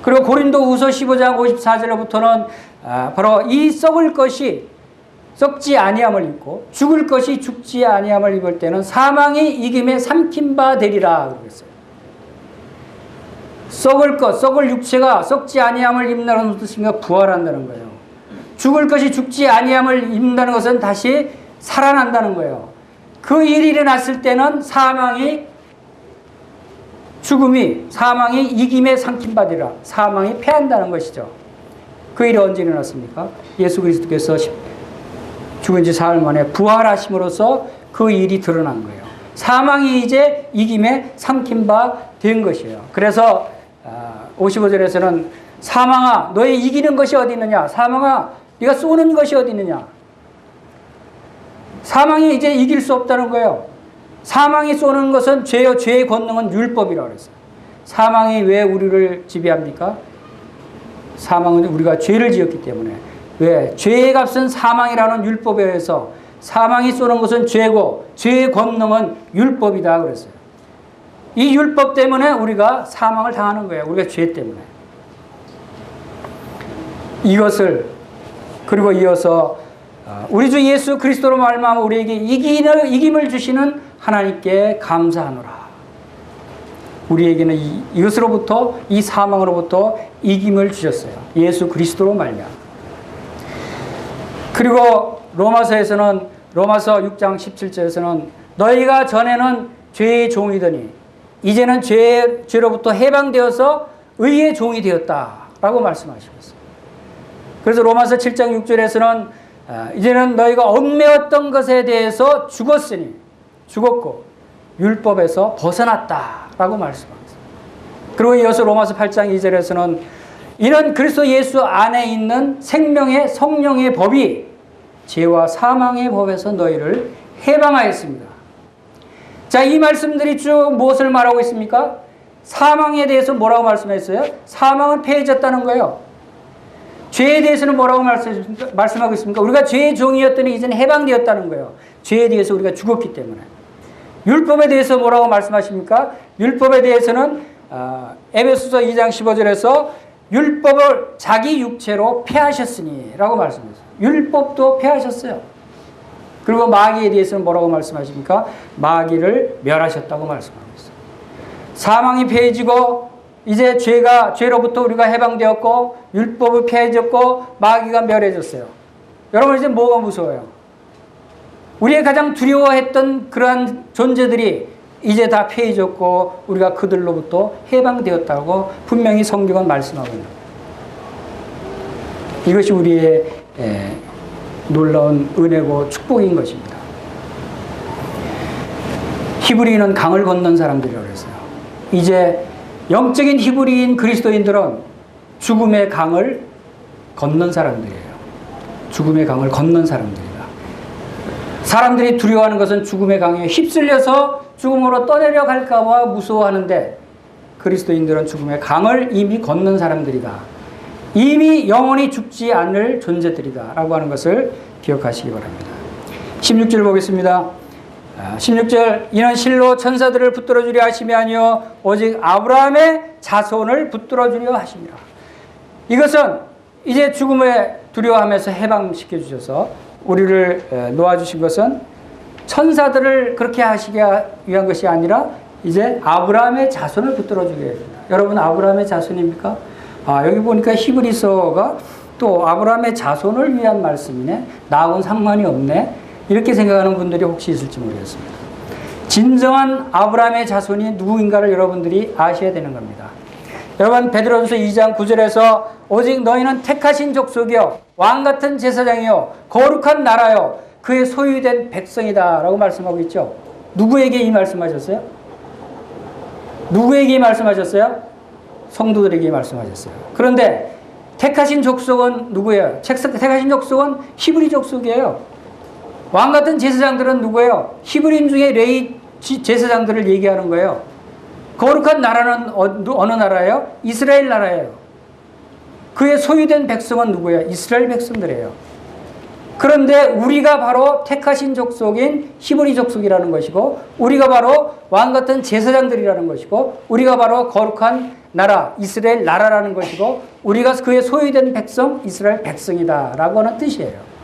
그리고 고린도후서 15장 54절부터는 바로 이 썩을 것이 썩지 아니함을 입고 죽을 것이 죽지 아니함을 입을 때는 사망이 이김에 삼킨 바 되리라 그랬어요. 썩을 육체가 썩지 아니함을 입는다는 뜻인가? 부활한다는 거예요. 죽을 것이 죽지 아니함을 입는다는 것은 다시 살아난다는 거예요. 그 일이 일어났을 때는 사망이 이김에 삼킨 바 되리라. 사망이 패한다는 것이죠. 그 일이 언제 일어났습니까? 예수 그리스도께서 죽은 지 사흘 만에 부활하심으로써 그 일이 드러난 거예요. 사망이 이제 이김에 삼킨 바 된 것이에요. 그래서 55절에서는 사망아 너의 이기는 것이 어디 있느냐? 사망아 네가 쏘는 것이 어디 있느냐? 사망이 이제 이길 수 없다는 거예요. 사망이 쏘는 것은 죄요. 죄의 권능은 율법이라고 그랬어요. 사망이 왜 우리를 지배합니까? 사망은 우리가 죄를 지었기 때문에. 왜? 죄의 값은 사망이라는 율법에 의해서 사망이 쏘는 것은 죄고 죄의 권능은 율법이다 그랬어요. 이 율법 때문에 우리가 사망을 당하는 거예요. 우리가 죄 때문에. 이것을 그리고 이어서 우리 주 예수 그리스도로 말미암아 우리에게 이김을 주시는 하나님께 감사하노라. 우리에게는 이것으로부터 이 사망으로부터 이김을 주셨어요. 예수 그리스도로 말미암아. 그리고 로마서 6장 17절에서는 너희가 전에는 죄의 종이더니 이제는 죄로부터 해방되어서 의의 종이 되었다라고 말씀하셨어요. 그래서 로마서 7장 6절에서는 이제는 너희가 얽매였던 것에 대해서 죽었고 율법에서 벗어났다라고 말씀하셨어요. 그리고 이어서 로마서 8장 2절에서는 이는 그리스도 예수 안에 있는 생명의 성령의 법이 죄와 사망의 법에서 너희를 해방하였습니다. 자, 이 말씀들이 쭉 무엇을 말하고 있습니까? 사망에 대해서 뭐라고 말씀했어요? 사망은 패해졌다는 거예요. 죄에 대해서는 뭐라고 말씀하고 있습니까? 우리가 죄의 종이었더니 이제는 해방되었다는 거예요. 죄에 대해서 우리가 죽었기 때문에. 율법에 대해서 뭐라고 말씀하십니까? 율법에 대해서는 에베소서 2장 15절에서 율법을 자기 육체로 폐하셨으니 라고 말씀했어요. 율법도 폐하셨어요. 그리고 마귀에 대해서는 뭐라고 말씀하십니까? 마귀를 멸하셨다고 말씀하고 있어요. 사망이 폐해지고 이제 죄로부터 우리가 해방되었고 율법을 폐해졌고 마귀가 멸해졌어요. 여러분 이제 뭐가 무서워요? 우리가 가장 두려워했던 그러한 존재들이 이제 다 폐해졌고 우리가 그들로부터 해방되었다고 분명히 성경은 말씀하고 있는 거예요. 이것이 우리의 놀라운 은혜고 축복인 것입니다. 히브리인은 강을 건넌 사람들이라고 했어요. 이제 영적인 히브리인 그리스도인들은 죽음의 강을 건넌 사람들이에요. 죽음의 강을 건넌 사람들이다. 사람들이 두려워하는 것은 죽음의 강에 휩쓸려서 죽음으로 떠내려 갈까 봐 무서워하는데 그리스도인들은 죽음의 강을 이미 건넌 사람들이다. 이미 영원히 죽지 않을 존재들이다 라고 하는 것을 기억하시기 바랍니다. 16절 보겠습니다. 16절 이는 실로 천사들을 붙들어 주려 하심이 아니요 오직 아브라함의 자손을 붙들어 주려 하심이라. 이것은 이제 죽음에 두려워하면서 해방시켜 주셔서 우리를 놓아주신 것은 천사들을 그렇게 하시기 위한 것이 아니라 이제 아브라함의 자손을 붙들어 주게 됩니다. 여러분 아브라함의 자손입니까? 여기 보니까 히브리서가 또 아브라함의 자손을 위한 말씀이네. 나하고는 상관이 없네. 이렇게 생각하는 분들이 혹시 있을지 모르겠습니다. 진정한 아브라함의 자손이 누구인가를 여러분들이 아셔야 되는 겁니다. 여러분 베드로전서 2장 9절에서 오직 너희는 택하신 족속이요 왕같은 제사장이요 거룩한 나라요 그의 소유된 백성이다 라고 말씀하고 있죠. 누구에게 이 말씀하셨어요? 누구에게 말씀하셨어요? 성도들에게 말씀하셨어요. 그런데 택하신 족속은 누구예요? 택하신 족속은 히브리 족속이에요. 왕같은 제사장들은 누구예요? 히브리인 중에 레위 제사장들을 얘기하는 거예요. 거룩한 나라는 어느 나라예요? 이스라엘 나라예요. 그의 소유된 백성은 누구예요? 이스라엘 백성들이에요. 그런데 우리가 바로 택하신 족속인 히브리 족속이라는 것이고 우리가 바로 왕같은 제사장들이라는 것이고 우리가 바로 거룩한 나라 이스라엘 나라라는 것이고 우리가 그의 소유된 백성 이스라엘 백성이다라고 하는 뜻이에요.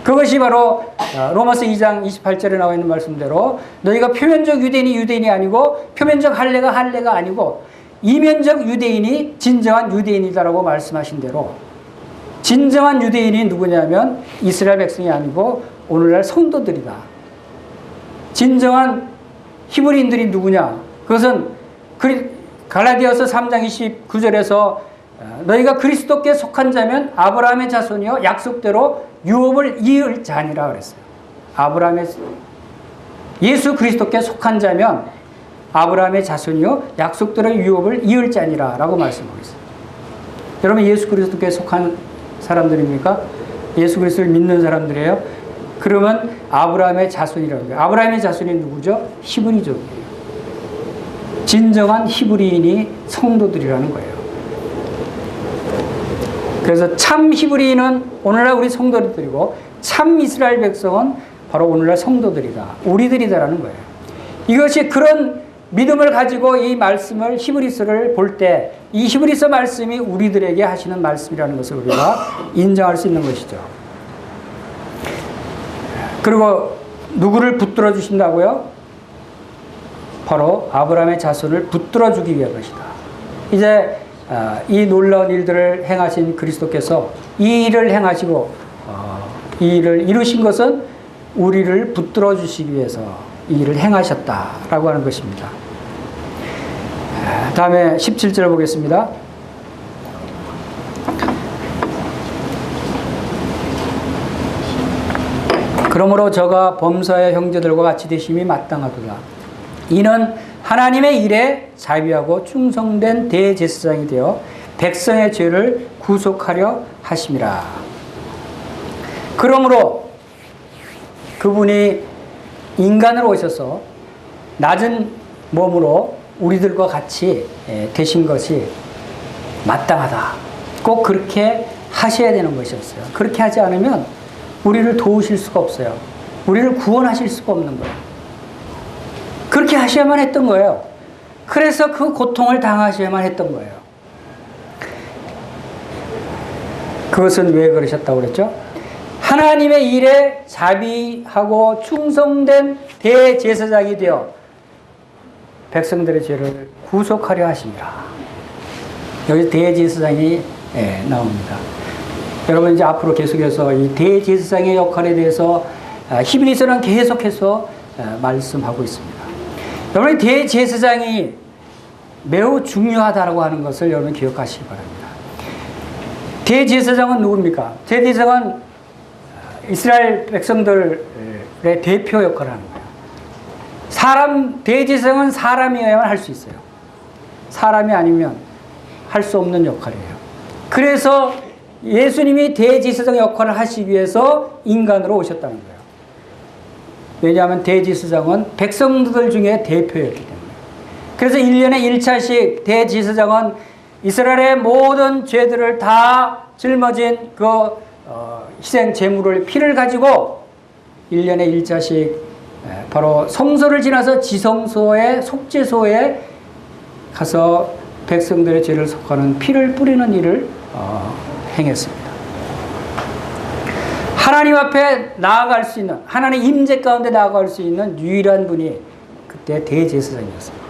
그것이 바로 로마서 2장 28절에 나와 있는 말씀대로 너희가 표면적 유대인이 아니고 표면적 할례가 아니고 이면적 유대인이 진정한 유대인이다라고 말씀하신 대로 진정한 유대인이 누구냐면 이스라엘 백성이 아니고 오늘날 성도들이다. 진정한 히브리인들이 누구냐? 그것은 갈라디아서 3장 29절에서 너희가 그리스도께 속한 자면 아브라함의 자손이요 약속대로 유업을 이을 자니라 그랬어요. 예수 그리스도께 속한 자면 아브라함의 자손이요 약속대로 유업을 이을 자니라 라고 말씀하고 있어요. 여러분 예수 그리스도께 속한 사람들입니까? 예수 그리스도를 믿는 사람들이에요. 그러면 아브라함의 자손이라는 거예요. 아브라함의 자손이 누구죠? 히브리족이에요. 진정한 히브리인이 성도들이라는 거예요. 그래서 참 히브리인은 오늘날 우리 성도들이고 참 이스라엘 백성은 바로 오늘날 성도들이다. 우리들이다라는 거예요. 이것이 그런 믿음을 가지고 이 말씀을 히브리서를 볼 때 이 히브리서 말씀이 우리들에게 하시는 말씀이라는 것을 우리가 인정할 수 있는 것이죠. 그리고 누구를 붙들어 주신다고요? 바로 아브라함의 자손을 붙들어 주기 위한 것이다. 이제 이 놀라운 일들을 행하신 그리스도께서 이 일을 행하시고 이 일을 이루신 것은 우리를 붙들어 주시기 위해서 이 일을 행하셨다라고 하는 것입니다. 다음에 17절 보겠습니다. 그러므로 저가 범사의 형제들과 같이 되심이 마땅하도다. 이는 하나님의 일에 자비하고 충성된 대제사장이 되어 백성의 죄를 구속하려 하심이라. 그러므로 그분이 인간으로 오셔서 낮은 몸으로 우리들과 같이 되신 것이 마땅하다. 꼭 그렇게 하셔야 되는 것이었어요. 그렇게 하지 않으면 우리를 도우실 수가 없어요. 우리를 구원하실 수가 없는 거예요. 그렇게 하셔야만 했던 거예요. 그래서 그 고통을 당하셔야만 했던 거예요. 그것은 왜 그러셨다고 그랬죠? 하나님의 일에 자비하고 충성된 대제사장이 되어 백성들의 죄를 구속하려 하십니다. 여기 대제사장이 나옵니다. 여러분 이제 앞으로 계속해서 이 대제사장의 역할에 대해서 히브리서는 계속해서 말씀하고 있습니다. 여러분 대제사장이 매우 중요하다고 하는 것을 여러분 기억하시기 바랍니다. 대제사장은 누굽니까? 대제사장은 이스라엘 백성들의 대표 역할을 하는 거예요. 대제사장은 사람이어야만 할 수 있어요. 사람이 아니면 할 수 없는 역할이에요. 그래서 예수님이 대제사장 역할을 하시기 위해서 인간으로 오셨다는 거예요. 왜냐하면 대제사장은 백성들 중에 대표였기 때문에. 그래서 1년에 1차씩 대제사장은 이스라엘의 모든 죄들을 다 짊어진 그 희생 제물을 피를 가지고 1년에 1차씩 바로 성소를 지나서 지성소에 속죄소에 가서 백성들의 죄를 속하는 피를 뿌리는 일을 행했습니다. 하나님 앞에 나아갈 수 있는, 하나님 임재 가운데 나아갈 수 있는 유일한 분이 그때 대제사장이었습니다.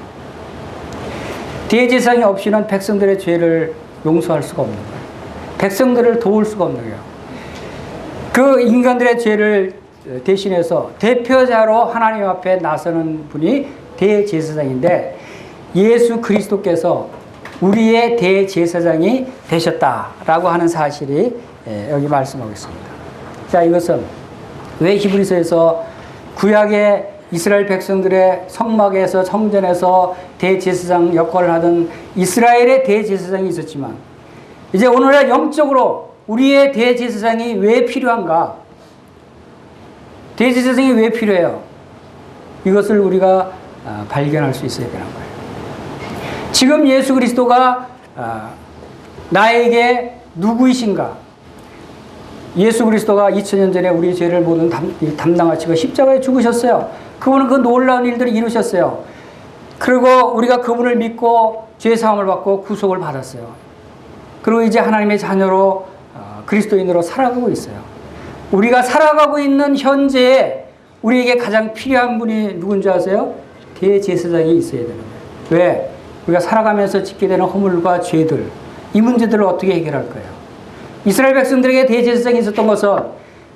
대제사장이 없이는 백성들의 죄를 용서할 수가 없는 거예요. 백성들을 도울 수가 없는 거예요. 그 인간들의 죄를 대신해서 대표자로 하나님 앞에 나서는 분이 대제사장인데, 예수 그리스도께서 우리의 대제사장이 되셨다라고 하는 사실이 여기 말씀하고 있습니다. 자, 이것은 왜 히브리서에서 구약의 이스라엘 백성들의 성막에서 성전에서 대제사장 역할을 하던 이스라엘의 대제사장이 있었지만, 이제 오늘날 영적으로 우리의 대제사장이 왜 필요한가? 대제사장이 왜 필요해요? 이것을 우리가 발견할 수 있어야 되는 거예요. 지금 예수 그리스도가 나에게 누구이신가? 예수 그리스도가 2000년 전에 우리 죄를 모든 담당하시고 십자가에 죽으셨어요. 그분은 그 놀라운 일들을 이루셨어요. 그리고 우리가 그분을 믿고 죄 사함을 받고 구속을 받았어요. 그리고 이제 하나님의 자녀로 그리스도인으로 살아가고 있어요. 우리가 살아가고 있는 현재에 우리에게 가장 필요한 분이 누군지 아세요? 대제사장이 있어야 되는 거예요. 왜? 우리가 살아가면서 짓게 되는 허물과 죄들, 이 문제들을 어떻게 해결할 거예요? 이스라엘 백성들에게 대제사장이 있었던 것은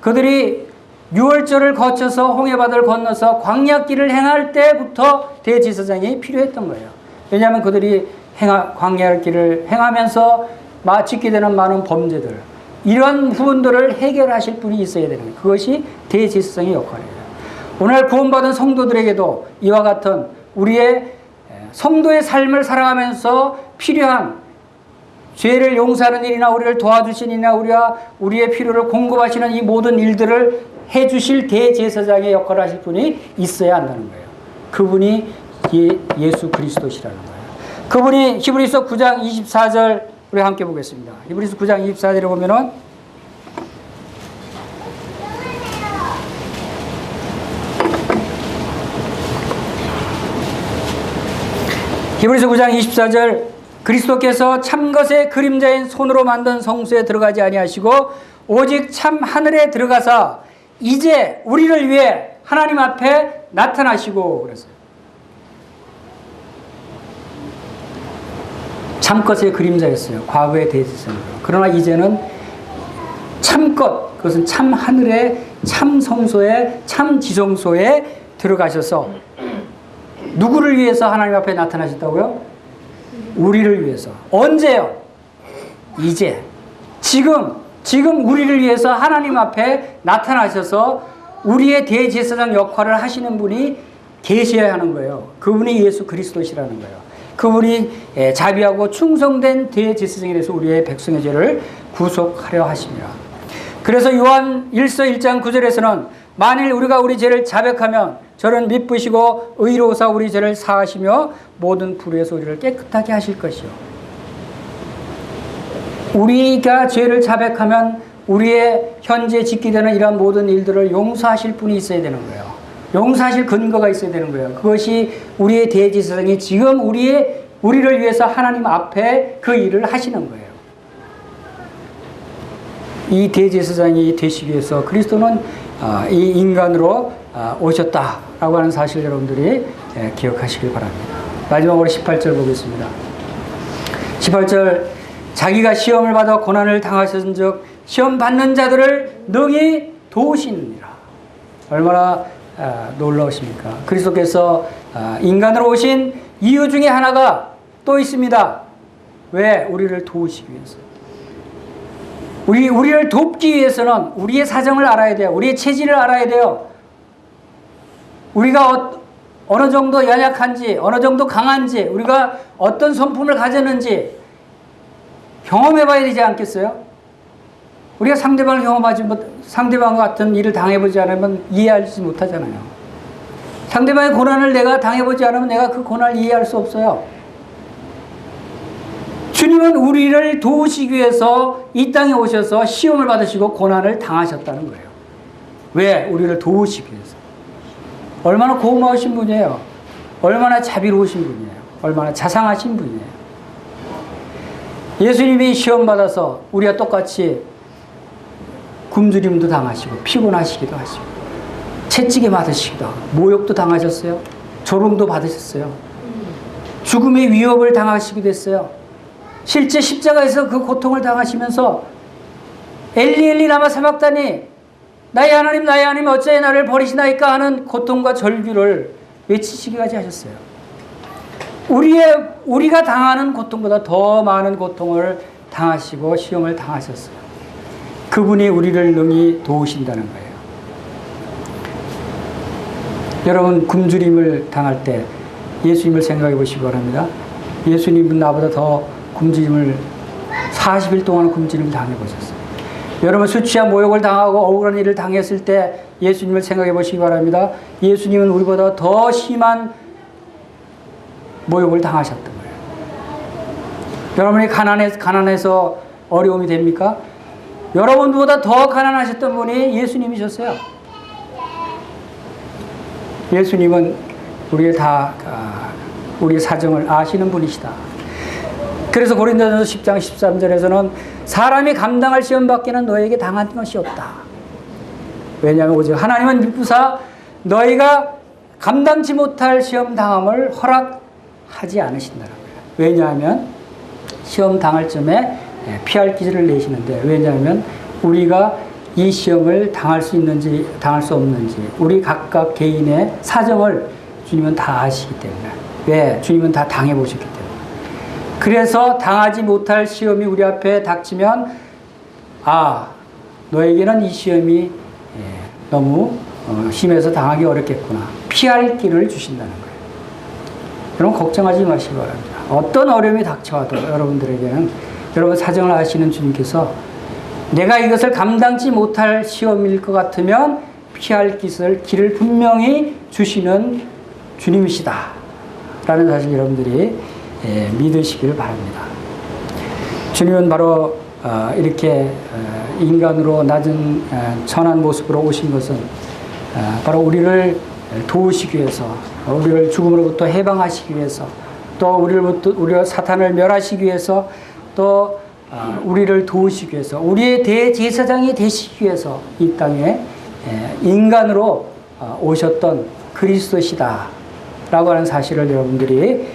그들이 유월절을 거쳐서 홍해바다를 건너서 광야길을 행할 때부터 대제사장이 필요했던 거예요. 왜냐하면 그들이 광야길을 행하면서 짓게 되는 많은 범죄들, 이런 부분들을 해결하실 분이 있어야 되는 거예요. 그것이 대제사장의 역할이에요. 오늘 구원받은 성도들에게도 이와 같은 우리의 성도의 삶을 살아가면서 필요한 죄를 용서하는 일이나 우리를 도와주시는 일이나 우리의 필요를 공급하시는 이 모든 일들을 해주실 대제사장의 역할을 하실 분이 있어야 한다는 거예요. 그분이 예수 그리스도시라는 거예요. 그분이 히브리서 9장 24절 우리 함께 보겠습니다. 히브리서 9장 24절에 보면은 히브리서 9장 24절, 그리스도께서 참 것의 그림자인 손으로 만든 성소에 들어가지 아니하시고 오직 참 하늘에 들어가사 이제 우리를 위해 하나님 앞에 나타나시고 그랬어요. 참 것의 그림자였어요. 과거의 대제사장으로. 그러나 이제는 참 것, 그것은 참 하늘의 참 성소에, 참 지성소에 들어가셔서 누구를 위해서 하나님 앞에 나타나셨다고요? 우리를 위해서. 언제요? 이제. 지금 우리를 위해서 하나님 앞에 나타나셔서 우리의 대제사장 역할을 하시는 분이 계셔야 하는 거예요. 그분이 예수 그리스도시라는 거예요. 그분이 자비하고 충성된 대제사장이 돼서 우리의 백성의 죄를 구속하려 하십니다. 그래서 요한 1서 1장 9절에서는 만일 우리가 우리 죄를 자백하면 저는 미쁘시고 의로우사 우리 죄를 사하시며 모든 불의에서 우리를 깨끗하게 하실 것이요. 우리가 죄를 자백하면 우리의 현재 짓게 되는 이러한 모든 일들을 용서하실 분이 있어야 되는 거예요. 용서하실 근거가 있어야 되는 거예요. 그것이 우리의 대제사장이 지금 우리를 위해서 하나님 앞에 그 일을 하시는 거예요. 이 대제사장이 되시기 위해서 그리스도는 이 인간으로 오셨다라고 하는 사실 여러분들이 기억하시길 바랍니다. 마지막으로 18절 보겠습니다. 18절, 자기가 시험을 받아 고난을 당하셨은즉 시험 받는 자들을 능히 도우시느니라. 얼마나 놀라우십니까? 그리스도께서 인간으로 오신 이유 중에 하나가 또 있습니다. 왜? 우리를 도우시기 위해서. 우리를 돕기 위해서는 우리의 사정을 알아야 돼요. 우리의 체질을 알아야 돼요. 우리가 어느 정도 연약한지, 어느 정도 강한지, 우리가 어떤 성품을 가졌는지 경험해 봐야 되지 않겠어요? 우리가 상대방을 상대방 같은 일을 당해보지 않으면 이해하지 못하잖아요. 상대방의 고난을 내가 당해보지 않으면 내가 그 고난을 이해할 수 없어요. 주님은 우리를 도우시기 위해서 이 땅에 오셔서 시험을 받으시고 고난을 당하셨다는 거예요. 왜? 우리를 도우시기 위해서. 얼마나 고마우신 분이에요. 얼마나 자비로우신 분이에요. 얼마나 자상하신 분이에요. 예수님이 시험 받아서 우리가 똑같이 굶주림도 당하시고 피곤하시기도 하시고 채찍에 맞으시기도 하고 모욕도 당하셨어요. 조롱도 받으셨어요. 죽음의 위협을 당하시기도 했어요. 실제 십자가에서 그 고통을 당하시면서 엘리 엘리 라마 사박다니 나의 하나님 어찌하여 나를 버리시나이까 하는 고통과 절규를 외치시기까지 하셨어요. 우리가 당하는 고통보다 더 많은 고통을 당하시고 시험을 당하셨어요. 그분이 우리를 능히 도우신다는 거예요. 여러분 굶주림을 당할 때 예수님을 생각해 보시기 바랍니다. 예수님은 나보다 더 굶주림을 40일 동안 굶주림을 당해보셨어요. 여러분 술 취한 모욕을 당하고 억울한 일을 당했을 때 예수님을 생각해 보시기 바랍니다. 예수님은 우리보다 더 심한 모욕을 당하셨던 거예요. 여러분이 가난해서 어려움이 됩니까? 여러분보다 더 가난하셨던 분이 예수님이셨어요. 예수님은 우리의 사정을 아시는 분이시다. 그래서 고린도전서 10장 13절에서는 사람이 감당할 시험 밖에는 너에게 당한 것이 없다. 왜냐하면 오직 하나님은 미쁘사 너희가 감당치 못할 시험 당함을 허락하지 않으신다는 거예요. 왜냐하면 시험 당할 쯤에 피할 기술을 내시는데, 왜냐하면 우리가 이 시험을 당할 수 있는지 당할 수 없는지 우리 각각 개인의 사정을 주님은 다 아시기 때문에, 왜? 주님은 다 당해보셨기 때문에. 그래서 당하지 못할 시험이 우리 앞에 닥치면 너에게는 이 시험이 너무 심해서 당하기 어렵겠구나. 피할 길을 주신다는 거예요. 여러분 걱정하지 마시기 바랍니다. 어떤 어려움이 닥쳐와도 여러분들에게는 여러분 사정을 아시는 주님께서 내가 이것을 감당치 못할 시험일 것 같으면 피할 길을 분명히 주시는 주님이시다 라는 사실 여러분들이 믿으시길 바랍니다. 주님은 바로 이렇게 인간으로 낮은 천한 모습으로 오신 것은 바로 우리를 도우시기 위해서, 우리를 죽음으로부터 해방하시기 위해서, 또 우리가 사탄을 멸하시기 위해서, 또 우리를 도우시기 위해서, 우리의 대제사장이 되시기 위해서 이 땅에 인간으로 오셨던 그리스도시다 라고 하는 사실을 여러분들이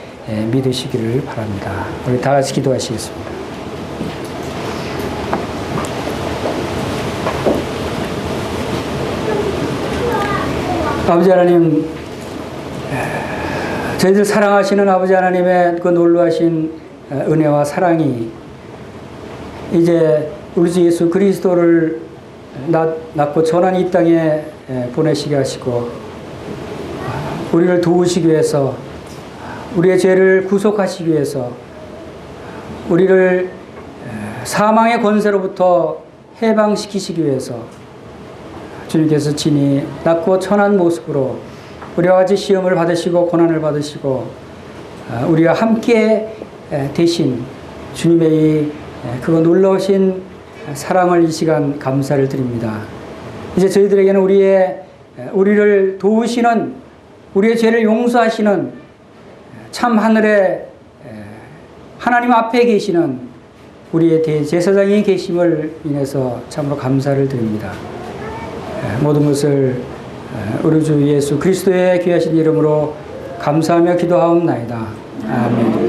믿으시기를 바랍니다. 우리 다 같이 기도하시겠습니다. 아버지 하나님, 저희들 사랑하시는 아버지 하나님의 그 놀라우신 은혜와 사랑이 이제 우리 주 예수 그리스도를 낳고 전한 이 땅에 보내시게 하시고 우리를 도우시기 위해서, 우리의 죄를 구속하시기 위해서, 우리를 사망의 권세로부터 해방시키시기 위해서 주님께서 친히 낮고 천한 모습으로 우리와 같이 시험을 받으시고 고난을 받으시고 우리와 함께 되신 주님의 그거 놀라우신 사랑을 이 시간 감사를 드립니다. 이제 저희들에게는 우리를 도우시는, 우리의 죄를 용서하시는 참 하늘에 하나님 앞에 계시는 우리의 대제사장이 계심을 인해서 참으로 감사를 드립니다. 모든 것을 우리 주 예수 그리스도의 귀하신 이름으로 감사하며 기도하옵나이다. 아멘.